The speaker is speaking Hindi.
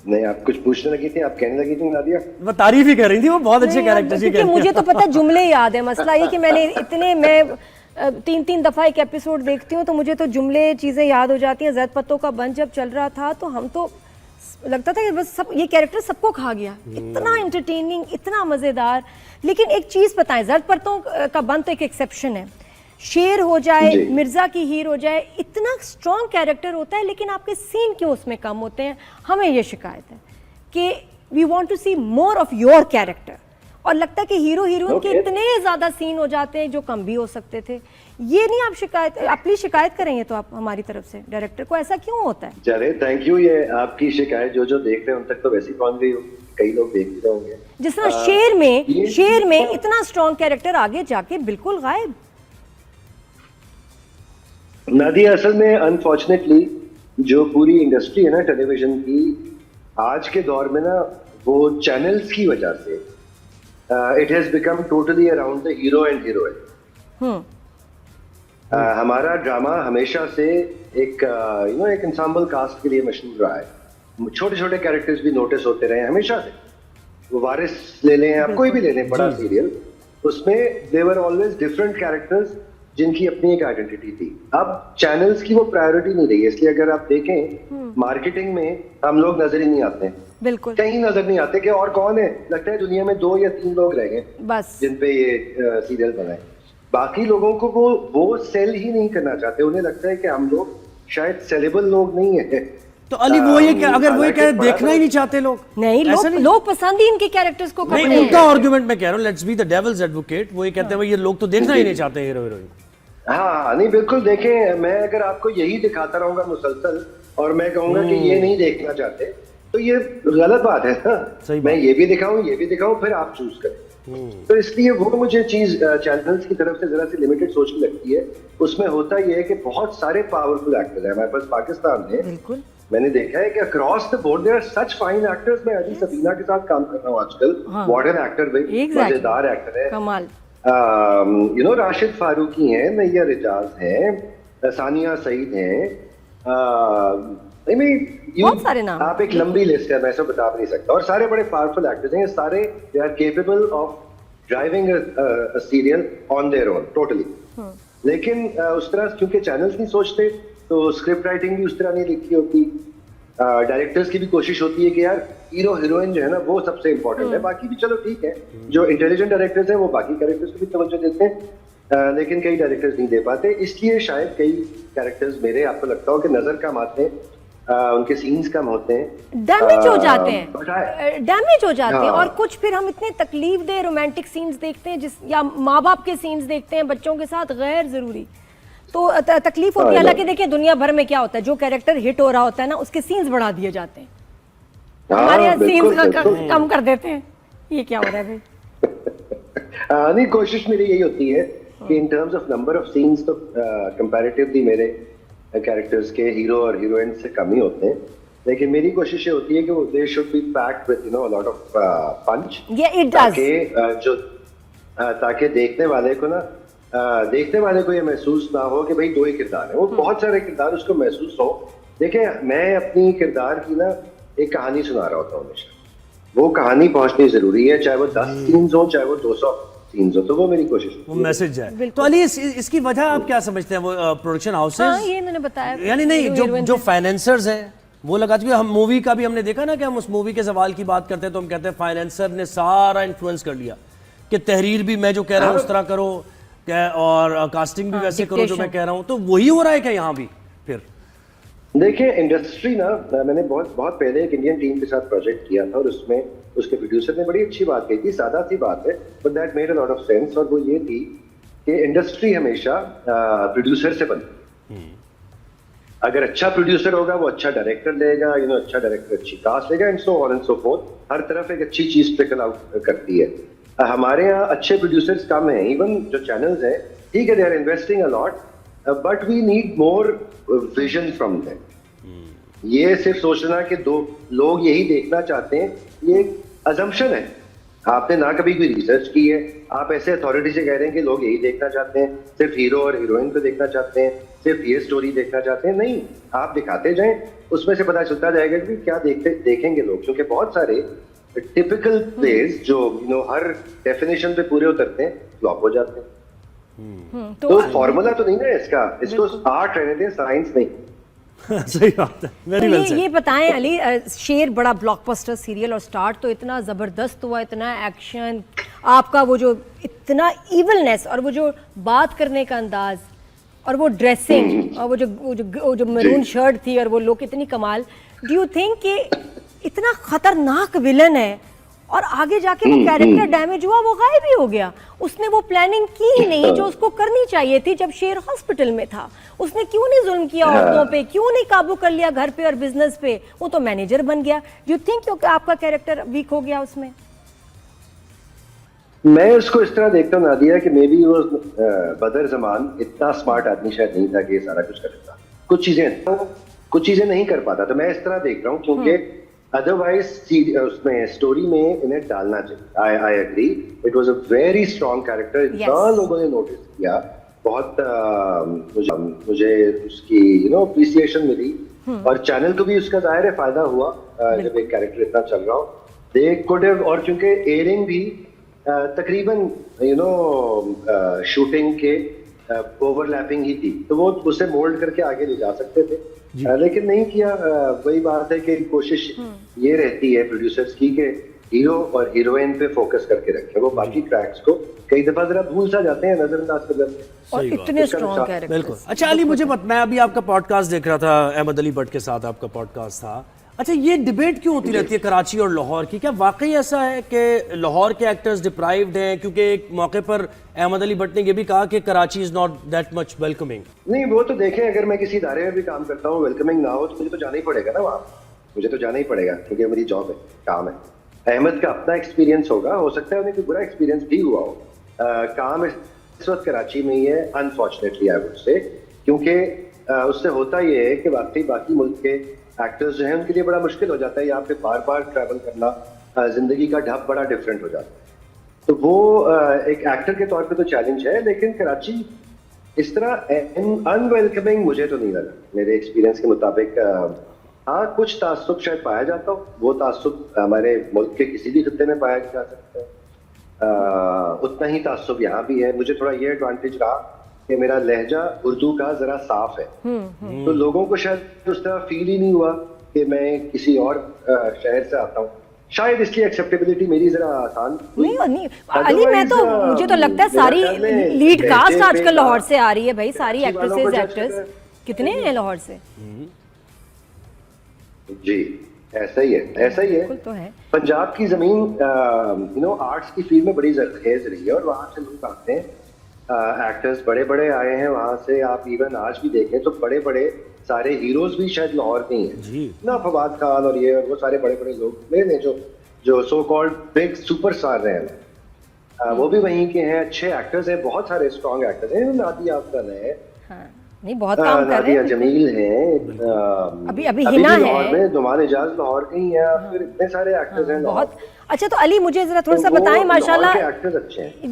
नहीं, आप कुछ पूछने लगी थी, आप कहने लगी थी नादिया। वो तारीफ ही कर रही थी, वो बहुत अच्छे कैरेक्टर से। क्योंकि मुझे तो पता जुमले याद है। मसला ये कि मैं 3 दफा एक एपिसोड देखती हूँ तो मुझे तो जुमले चीजें याद हो जाती हैं। ज़ैद पत्तों का बंच जब चल रहा था तो हम तो लगता था कि बस सब ये कैरेक्टर सबको खा गया। इतना एंटरटेनिंग, इतना मजेदार। लेकिन एक चीज बताएं, ज़ैद पत्तों का बंच तो एक एक्सेप्शन है। शेर हो जाए, मिर्जा की हीर हो जाए, इतना स्ट्रॉन्ग कैरेक्टर होता है लेकिन आपके सीन क्यों उसमें कम होते हैं? हमें ये शिकायत है कि we want to see more of your character, और लगता है कि हीरो हीरोइन के इतने ज्यादा सीन हो जाते हैं जो कम भी हो सकते थे। ये नहीं आप शिकायत, आप प्लीज शिकायत करेंगे तो आप हमारी तरफ से डायरेक्टर को, ऐसा क्यों होता है? चले, थैंक यू। ये आपकी शिकायत जो देख रहे हैं उन तक तो वैसी पहुंच गई होगी, कई लोग देख भी होंगे। जिस तरह शेर में इतना स्ट्रॉन्ग कैरेक्टर आगे जाके बिल्कुल गायब। नादिया, असल में अनफॉर्चुनेटली जो पूरी इंडस्ट्री है ना टेलीविजन की, आज के दौर में ना, वो चैनल्स की वजह से it has become totally around the hero and heroine. हमारा ड्रामा हमेशा से एक एक इंसेंबल कास्ट के लिए मशहूर रहा है। छोटे छोटे कैरेक्टर्स भी नोटिस होते रहे हमेशा से। वो वारिस ले लें, आप कोई भी ले लें, बड़ा सीरियल, उसमें देवर ऑलवेज डिफरेंट कैरेक्टर्स जिनकी अपनी एक आइडेंटिटी थी। अब चैनल्स की वो प्रायोरिटी नहीं रही है, इसलिए अगर आप देखें मार्केटिंग में हम लोग नजर ही नहीं आते हैं, बिल्कुल कहीं नजर नहीं आते कि और कौन है। लगता है दुनिया में 2 या 3 लोग रह गए बस जिन पे ये सीरियल बनाए। बाकी लोगों को वो सेल ही नहीं करना चाहते। उन्हें लगता है कि हम लोग शायद सेलेबल लोग नहीं है। तो अली वो ये अगर वो ये देखना ही नहीं चाहते लोग, नहीं, लोग पसंद ही इनके कैरेक्टर्स को करते हैं। उनका आर्गुमेंट मैं कह रहा हूँ, let's be the devil's advocate, वो ये कहते हैं ये लोग तो देखना ही नहीं चाहते हीरो हीरोइन। हाँ नहीं, बिल्कुल। देखें, मैं अगर आपको यही दिखाता रहूंगा मुसलसल और मैं कहूंगा कि ये नहीं देखना चाहते, तो ये गलत बात है ना। मैं ये भी दिखाऊं फिर आप चूज करें। तो इसलिए वो मुझे चीज चैनल्स की तरफ से जरा सी लिमिटेड सोच की लगती है। उसमें होता यह है कि बहुत सारे पावरफुल एक्टर्स हैं हमारे पास पाकिस्तान में। बिल्कुल, मैंने देखा है कि across the board there are such fine actors. मैं अभी सबीना के साथ काम कर रहा हूँ आजकल। मॉडर्न एक्टर भाई, मजेदार एक्टर है, कमाल। राशिद फारूकी हैं, नैयर रिजाज हैं, सानिया सईद हैं, बहुत सारे नाम। आप एक लंबी लिस्ट है, मैं सब बता नहीं सकता। और सारे बड़े पावरफुल एक्टर्स हैं। सारे they are capable of driving a serial on their own totally. लेकिन उस तरह क्योंकि चैनल्स नहीं सोचते, तो स्क्रिप्ट राइटिंग भी उस तरह नहीं लिखी होती। डायरेक्टर्स की भी कोशिश होती है कि यार हीरो हीरोइन जो है ना वो सबसे इंपॉर्टेंट है, बाकी भी चलो ठीक है। जो इंटेलिजेंट डायरेक्टर्स हैं वो बाकी कैरेक्टर्स को भी तवज्जो देते हैं, लेकिन कई डायरेक्टर्स नहीं दे पाते। इसलिए शायद कई कैरेक्टर्स मेरे आपको लगता हो कि नजर कम आते हैं, उनके सीन्स कम होते हैं, डैमेज हो जाते हैं। और कुछ फिर हम इतने तकलीफ दे रोमांटिक सीन्स देखते हैं या माँ बाप के सीन्स देखते हैं बच्चों के साथ, गैर जरूरी, तो तकलीफ होती है। हालांकि देखिए दुनिया भर में क्या होता है, जो कैरेक्टर हिट हो रहा होता है ना उसके सीन्स बढ़ा दिए जाते हैं। हमारे यहाँ सीन्स कम कर देते हैं। ये क्या हो रहा है भाई? नहीं, कोशिश मेरी यही होती है कि in terms of number of scenes तो कंपैरेटिवली मेरे कैरेक्टर्स के हीरो और हीरोइन से कम ही होते हैं। लेकिन मेरी कोशिश ये होती है कि they should be packed with a lot of punch, ताकि देखने वाले को ये महसूस ना हो कि भाई 2 ही किरदार है। वो बहुत सारे किरदार उसको महसूस हो। देखिए, मैं अपनी किरदार की ना एक कहानी सुना रहा होता हूँ हमेशा। वो कहानी पहुंचनी जरूरी है, चाहे वो 10 सीन्स हो, चाहे वो 200 सीन्स हो। तो वो मेरी कोशिश, वो मैसेज है। तो अली इसकी वजह आप क्या समझते हैं? वो प्रोडक्शन हाउसेस, ये मैंने बताया, यानी नहीं जो फाइनेंसर्स हैं वो लगा चुके। हम मूवी का भी हमने देखा ना कि हम उस मूवी के सवाल की बात करते हैं तो हम कहते हैं फाइनेंसर ने सारा इन्फ्लुएंस कर लिया कि तहरीर भी मैं जो कह रहा हूँ उस तरह करो और कास्टिंग भी वैसे करो जो मैं कह रहा हूँ। तो वही हो रहा है क्या यहाँ भी? फिर देखिए, इंडस्ट्री ना, मैंने बहुत पहले एक इंडियन टीम के साथ प्रोजेक्ट किया था और उसमें उसके प्रोड्यूसर ने बड़ी अच्छी बात कही थी। सादा सी बात है, but that made a lot of sense. और वो ये थी कि इंडस्ट्री हमेशा प्रोड्यूसर से बनती। अगर अच्छा प्रोड्यूसर होगा वो अच्छा डायरेक्टर लेगा, अच्छा डायरेक्टर अच्छी कास्ट लेगा, and so on and so forth. हर तरफ एक अच्छी चीज ट्रिकल आउट करती है। हमारे यहाँ अच्छे प्रोड्यूसर्स कम हैं। इवन जो चैनल्स हैं, ठीक है, they are investing a lot, but we need more vision from them. ये सिर्फ सोचना कि 2 लोग यही देखना चाहते हैं, ये एक अजम्पशन है। आपने ना कभी कोई रिसर्च की है, आप ऐसे अथॉरिटी से कह रहे हैं कि लोग यही देखना चाहते हैं, सिर्फ हीरो और हीरोइन को देखना चाहते हैं, सिर्फ ये स्टोरी देखना चाहते हैं। नहीं, आप दिखाते जाएं, उसमें से पता चलता जाएगा कि क्या देखेंगे लोग, क्योंकि बहुत सारे टिपिकल प्लेस जो हर डेफिनेशन पे पूरे उतरते हैं फ्लॉप हो जाते हैं। तो फॉर्मूला तो नहीं ना इसका, इसको आर्ट रहने दें, साइंस नहीं। सही बात है, वेरी वेल सेड। ये बताएं अली, शेर बड़ा ब्लॉकबस्टर सीरियल और स्टार्ट तो इतना जबरदस्त हुआ, इतना एक्शन, आपका वो जो इतना इवलनेस और वो जो बात करने का अंदाज और वो ड्रेसिंग और वो जो मैरून शर्ट थी और वो लोग इतनी कमाल। डू यू थिंक कि इतना खतरनाक विलन है और आगे जाके वो कैरेक्टर डैमेज हुआ, वो गायब ही हो गया, उसने वो प्लानिंग की ही नहीं जो उसको करनी चाहिए थी जब शेर हॉस्पिटल में था। उसने क्यों नहीं जुल्म किया औरतों पे, क्यों नहीं काबू कर लिया घर पे और बिजनेस पे, वो तो मैनेजर बन गया। डू यू थिंक आपका कैरेक्टर वीक हो गया उसमें? मैं उसको इस तरह देखता हूँ नादिया कि मे बी वो बदर जमान इतना स्मार्ट आदमी शायद नहीं था कि ये सारा कुछ करता, कुछ चीजें नहीं कर पाता। तो मैं इस तरह देख रहा हूँ क्योंकि अदरवाइज उसमें स्टोरी में इन्हें डालना चाहिए। I agree, it was a very strong character, इतना लोगों ने नोटिस किया, बहुत मुझे उसकी अप्रिसिएशन मिली और चैनल को भी उसका जाहिर है फायदा हुआ जब एक कैरेक्टर इतना चल रहा हो। दे कुड हैव, और क्योंकि एयरिंग भी तकरीबन शूटिंग के ओवरलैपिंग ही थी, तो वो उसे मोल्ड करके आगे ले जा सकते थे, लेकिन नहीं किया। वही बात है कि कोशिश ये रहती है प्रोड्यूसर्स की कि हीरो और हीरोइन पे फोकस करके रखें, वो बाकी क्रैक्स को कई दफा जरा भूल सा जाते हैं, नजरअंदाज कर जाते हैं। और इतने स्ट्रॉन्ग कैरेक्टर। बिल्कुल। अच्छा अली, मुझे मैं अभी आपका पॉडकास्ट देख रहा था, अहमद अली भट्ट के साथ आपका पॉडकास्ट था। अच्छा, ये डिबेट क्यों होती रहती है कराची और लाहौर की? क्या वाकई ऐसा है कि लाहौर के एक्टर्स डिप्राइव्ड हैं? क्योंकि एक मौके पर अहमद अली भट्ट ने ये भी कहा कि Karachi is not that much welcoming. नहीं, वो तो देखें, अगर मैं किसी इदारे में भी काम करता हूँ, वेलकमिंग ना हो तो मुझे तो जाना ही पड़ेगा ना वहाँ, मुझे तो जाना ही पड़ेगा क्योंकि मेरी जॉब है, काम है। अहमद का अपना एक्सपीरियंस होगा, हो सकता है उन्हें कोई बुरा एक्सपीरियंस भी हुआ हो। काम इस वक्त कराची में ही है, अनफॉर्चुनेटली आई वुड से, क्योंकि उससे होता ये है कि वाकई बाकी मुल्क के एक्टर्स जो हैं उनके लिए बड़ा मुश्किल हो जाता है यहाँ पे बार बार ट्रैवल करना, जिंदगी का ढब बड़ा डिफरेंट हो जाता है। तो वो एक एक्टर के तौर पे तो चैलेंज है, लेकिन कराची इस तरह अनवेलकमिंग मुझे तो नहीं लगा मेरे एक्सपीरियंस के मुताबिक। हाँ, कुछ तासुब शायद पाया जाता हो, वो तासुब हमारे मुल्क के किसी भी खित्ते में पाया जा सकता है, उतना ही तासुब यहाँ भी है। मुझे थोड़ा ये एडवांटेज रहा कि मेरा लहजा उर्दू का जरा साफ है, तो लोगों को शायद उस तरह फील ही नहीं हुआ कि मैं किसी और शहर से आता हूँ, शायद इसकी एक्सेप्टेबिलिटी मेरी जरा आसान नहीं अली, मैं तो मुझे तो लगता है सारी लीड कास्ट आजकल लाहौर से आ रही है भाई, सारी एक्ट्रेसेस एक्टर्स कितने हैं लाहौर से। जी, ऐसा ही है, ऐसा ही है। तो है पंजाब की जमीन आर्ट्स की फील्ड में बड़ी जरखेज रही है और वहां से लोग आते हैं, एक्टर्स बड़े बड़े आए हैं वहां से। आप इवन आज भी देखें तो बड़े बड़े सारे हीरोज भी शायद लाहौर के ही हैं ना, फवाद खान और ये और वो सारे बड़े बड़े लोग ने जो सो कॉल्ड बिग सुपरस्टार रहे हैं, वो भी वहीं के हैं, अच्छे एक्टर्स हैं, बहुत सारे स्ट्रॉन्ग एक्टर्स हैं। नादिया अफजल है, नहीं बहुत काम कर रहे हैं, जमील हैं, अभी हिना है, दुमान एजाज लाहौर के ही हैं, फिर इतने सारे एक्टर्स हैं बहुत। अच्छा, तो अली मुझे जरा थोड़ा सा बताएं, माशाल्लाह एक्टर्स अच्छे हैं।